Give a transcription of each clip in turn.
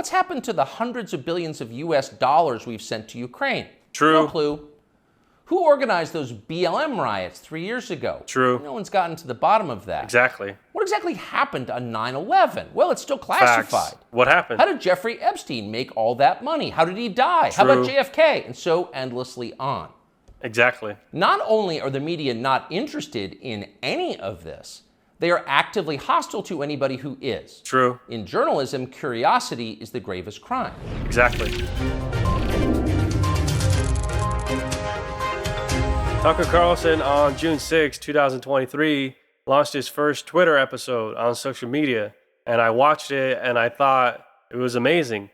What's happened to the hundreds of billions of US dollars we've sent to Ukraine? True. No clue. Who organized those BLM riots 3 years ago? True. No one's gotten to the bottom of that. Exactly. What exactly happened on 9/11? Well, it's still classified. Facts. What happened? How did Jeffrey Epstein make all that money? How did he die? True. How about JFK? And so endlessly on. Exactly. Not only are the media not interested in any of this, they are actively hostile to anybody who is. True. In journalism, curiosity is the gravest crime. Exactly. Tucker Carlson on June 6, 2023, launched his first Twitter episode on social media, and I watched it and I thought it was amazing.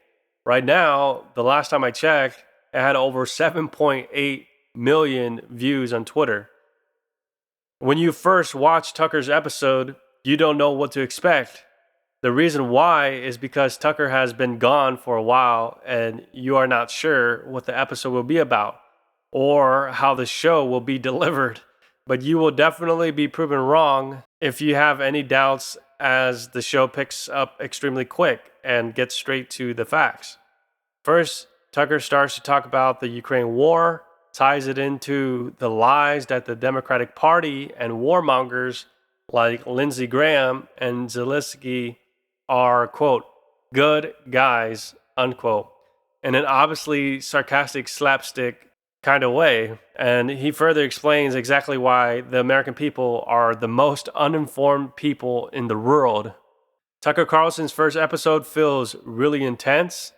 Right now, the last time I checked, it had over 7.8 million views on Twitter. When you first watch Tucker's episode, you don't know what to expect. The reason why is because Tucker has been gone for a while and you are not sure what the episode will be about or how the show will be delivered. But you will definitely be proven wrong if you have any doubts, as the show picks up extremely quick and gets straight to the facts. First, Tucker starts to talk about the Ukraine war, ties it into the lies that the Democratic Party and warmongers like Lindsey Graham and Zelensky are, quote, good guys, unquote, in an obviously sarcastic slapstick kind of way. And he further explains exactly why the American people are the most uninformed people in the world. Tucker Carlson's first episode feels really intense,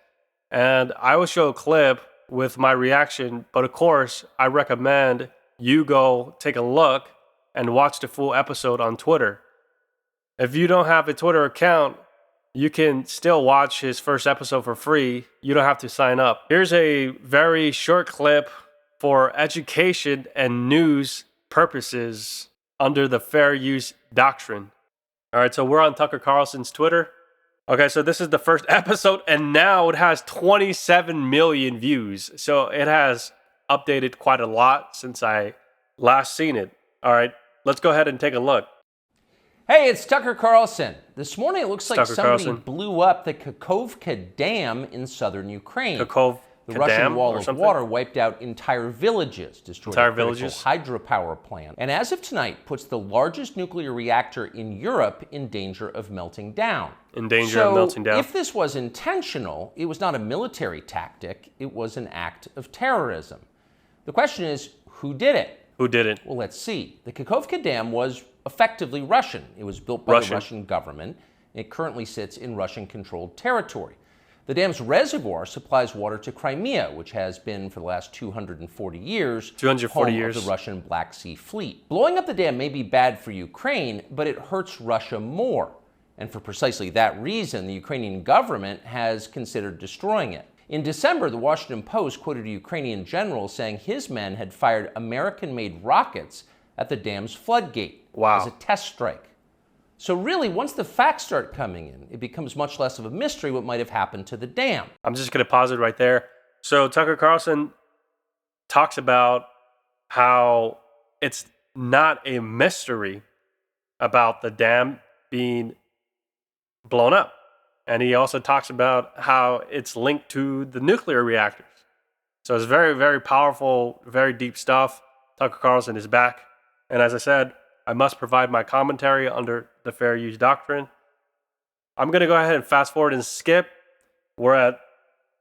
and I will show a clip with my reaction, but of course, I recommend you go take a look and watch the full episode on Twitter. If you don't have a Twitter account, you can still watch his first episode for free. You don't have to sign up. Here's a very short clip for education and news purposes under the fair use doctrine. All right, so we're on Tucker Carlson's Twitter. Okay, so this is the first episode, and now it has 27 million views. So it has updated quite a lot since I last seen it. All right, let's go ahead and take a look. Hey, it's Tucker Carlson. This morning it looks like Tucker somebody Carlson. blew up the Kakhovka Dam in southern Ukraine. Kakhovka The Russian Dam wall or of something? water wiped out entire villages, destroyed Entire a critical villages? hydropower plant, and as of tonight puts the largest nuclear reactor in Europe in danger of melting down. In danger of melting down. If this was intentional, it was not a military tactic, it was an act of terrorism. The question is, who did it? Who did it? Well, let's see. The Kakhovka Dam was effectively Russian. It was built by the Russian government. It currently sits in Russian-controlled territory. The dam's reservoir supplies water to Crimea, which has been for the last 240 years 240 home years. of the Russian Black Sea Fleet. Blowing up the dam may be bad for Ukraine, but it hurts Russia more. And for precisely that reason, the Ukrainian government has considered destroying it. In December, the Washington Post quoted a Ukrainian general saying his men had fired American-made rockets at the dam's floodgate as a test strike. So really, once the facts start coming in, it becomes much less of a mystery what might have happened to the dam. I'm just going to pause it right there. So Tucker Carlson talks about how it's not a mystery about the dam being blown up. And he also talks about how it's linked to the nuclear reactors. So it's very, very powerful, very deep stuff. Tucker Carlson is back. And as I said, I must provide my commentary under the fair use doctrine. I'm going to go ahead and fast forward and skip. We're at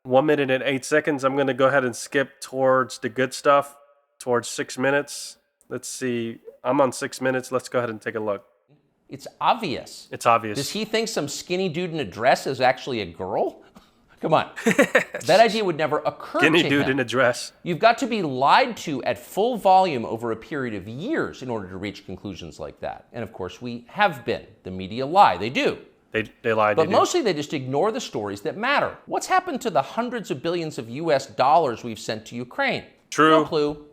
1 minute and 8 seconds. I'm going to go ahead and skip towards the good stuff, towards 6 minutes. Let's see. I'm on 6 minutes. Let's go ahead and take a look. It's obvious. It's obvious. Does he think some skinny dude in a dress is actually a girl? Come on. That idea would never occur to him. Skinny dude in a dress. You've got to be lied to at full volume over a period of years in order to reach conclusions like that. And of course, we have been. The media lie. They do. They lie. But mostly they just ignore the stories that matter. What's happened to the hundreds of billions of US dollars we've sent to Ukraine? True. No clue.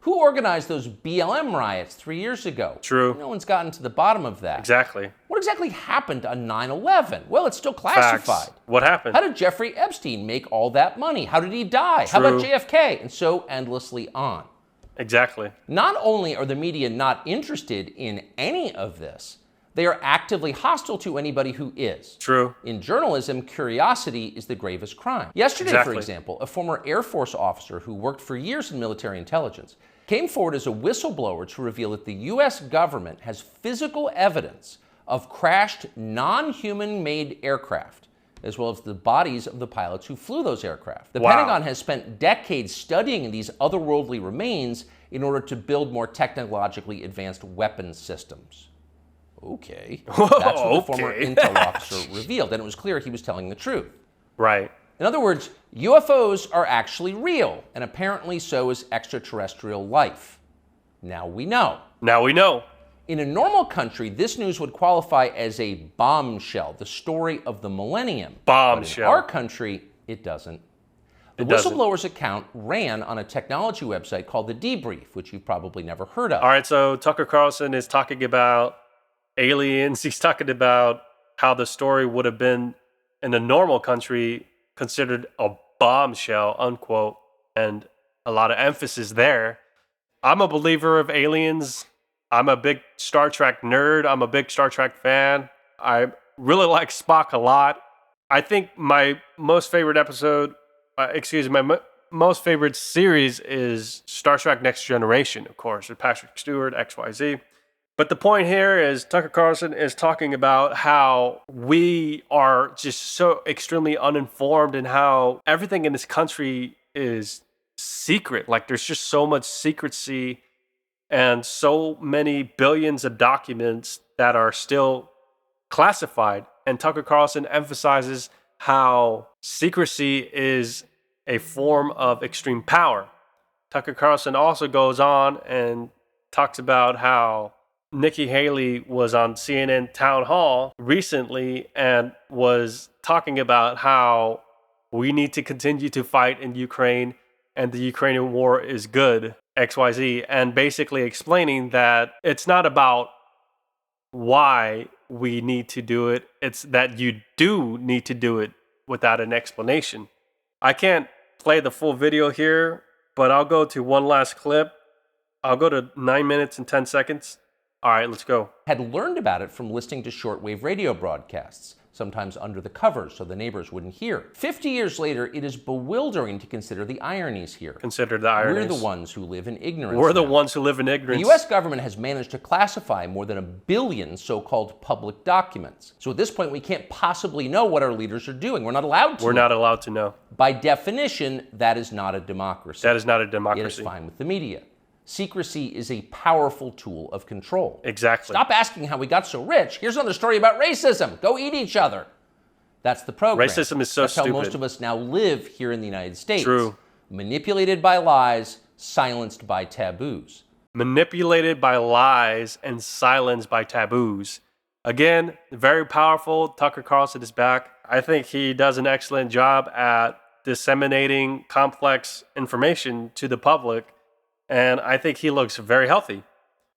Who organized those BLM riots 3 years ago? True. No one's gotten to the bottom of that. Exactly. What exactly happened on 9/11? Well, it's still classified. Facts. What happened? How did Jeffrey Epstein make all that money? How did he die? How about JFK? And so endlessly on. Exactly. Not only are the media not interested in any of this, They are actively hostile to anybody who is. True. In journalism, curiosity is the gravest crime. Yesterday, for example, a former Air Force officer who worked for years in military intelligence came forward as a whistleblower to reveal that the U.S. government has physical evidence of crashed non-human-made aircraft, as well as the bodies of the pilots who flew those aircraft. The Pentagon has spent decades studying these otherworldly remains in order to build more technologically advanced weapons systems. Okay. That's what the former intel officer revealed, and it was clear he was telling the truth. Right. In other words, UFOs are actually real, and apparently so is extraterrestrial life. Now we know. Now we know. In a normal country, this news would qualify as a bombshell, the story of the millennium. Bombshell. But in our country, it doesn't. The whistleblower's account ran on a technology website called The Debrief, which you've probably never heard of. All right, so Tucker Carlson is talking about aliens. He's talking about how the story would have been in a normal country considered a bombshell, unquote, and a lot of emphasis there. I'm a believer of aliens. I'm a big Star Trek nerd. I'm a big Star Trek fan. I really like Spock a lot. I think my most favorite episode, most favorite series is Star Trek Next Generation, of course, with Patrick Stewart, XYZ. But the point here is Tucker Carlson is talking about how we are just so extremely uninformed and how everything in this country is secret. Like there's just so much secrecy and so many billions of documents that are still classified. And Tucker Carlson emphasizes how secrecy is a form of extreme power. Tucker Carlson also goes on and talks about how Nikki Haley was on CNN Town Hall recently and was talking about how we need to continue to fight in Ukraine and the Ukrainian war is good, XYZ, and basically explaining that it's not about why we need to do it, it's that you do need to do it without an explanation. I can't play the full video here, but I'll go to one last clip. I'll go to 9 minutes and 10 seconds. All right, let's go. Had learned about it from listening to shortwave radio broadcasts, sometimes under the covers so the neighbors wouldn't hear. 50 years later, it is bewildering to consider the ironies here. Consider the ironies. We're the ones who live in ignorance. We're the ones who live in ignorance. The U.S. government has managed to classify more than 1 billion so-called public documents. So at this point, we can't possibly know what our leaders are doing. We're not allowed to. We're not allowed to know. By definition, that is not a democracy. That is not a democracy. It is fine with the media. Secrecy is a powerful tool of control. Exactly. Stop asking how we got so rich. Here's another story about racism. Go eat each other. That's the program. Racism is so That's stupid. how most of us now live here in the United States. True. Manipulated by lies, silenced by taboos. Manipulated by lies and silenced by taboos. Again, very powerful. Tucker Carlson is back. I think he does an excellent job at disseminating complex information to the public, and I think he looks very healthy.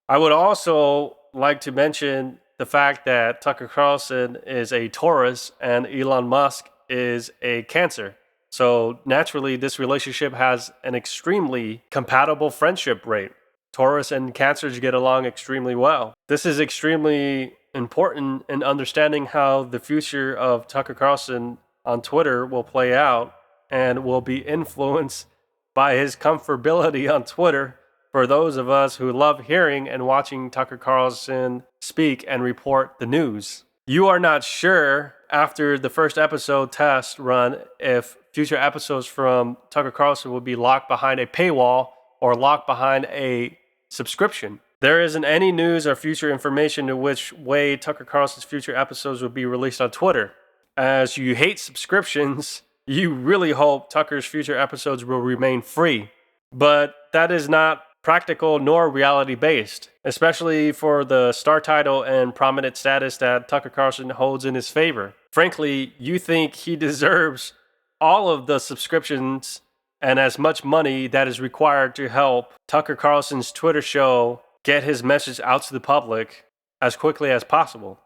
I would also like to mention the fact that Tucker Carlson is a Taurus and Elon Musk is a Cancer. So naturally, this relationship has an extremely compatible friendship rate. Taurus and Cancers get along extremely well. This is extremely important in understanding how the future of Tucker Carlson on Twitter will play out and will be influenced by his comfortability on Twitter for those of us who love hearing and watching Tucker Carlson speak and report the news. You are not sure after the first episode test run if future episodes from Tucker Carlson will be locked behind a paywall or locked behind a subscription. There isn't any news or future information to which way Tucker Carlson's future episodes will be released on Twitter. As you hate subscriptions, you really hope Tucker's future episodes will remain free. But that is not practical nor reality-based, especially for the star title and prominent status that Tucker Carlson holds in his favor. Frankly, you think he deserves all of the subscriptions and as much money that is required to help Tucker Carlson's Twitter show get his message out to the public as quickly as possible.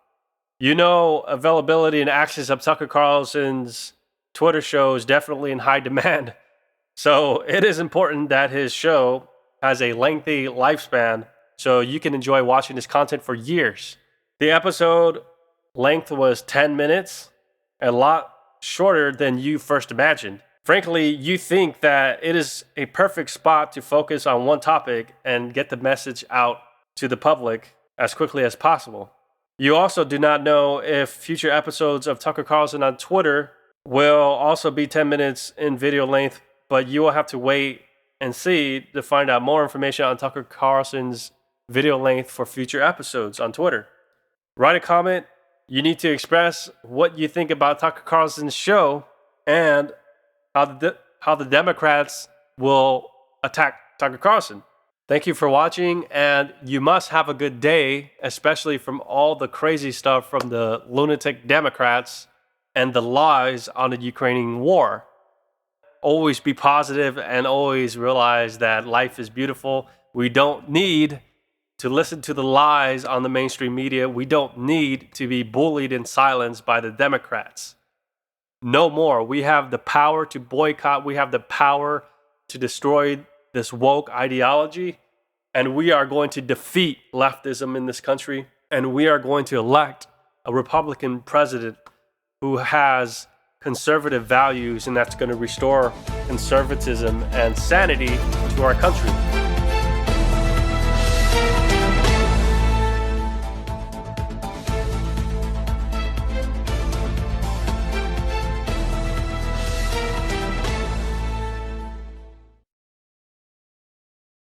You know, availability and access of Tucker Carlson's Twitter show is definitely in high demand. So it is important that his show has a lengthy lifespan so you can enjoy watching his content for years. The episode length was 10 minutes, a lot shorter than you first imagined. Frankly, you think that it is a perfect spot to focus on one topic and get the message out to the public as quickly as possible. You also do not know if future episodes of Tucker Carlson on Twitter will also be 10 minutes in video length, but you will have to wait and see to find out more information on Tucker Carlson's video length for future episodes on Twitter. Write a comment. You need to express what you think about Tucker Carlson's show and how the Democrats will attack Tucker Carlson. Thank you for watching, and you must have a good day, especially from all the crazy stuff from the lunatic Democrats and the lies on the Ukrainian war. Always be positive and always realize that life is beautiful. We don't need to listen to the lies on the mainstream media. We don't need to be bullied and silenced by the Democrats. No more. We have the power to boycott. We have the power to destroy this woke ideology, and we are going to defeat leftism in this country, and we are going to elect a Republican president who has conservative values, and that's going to restore conservatism and sanity to our country.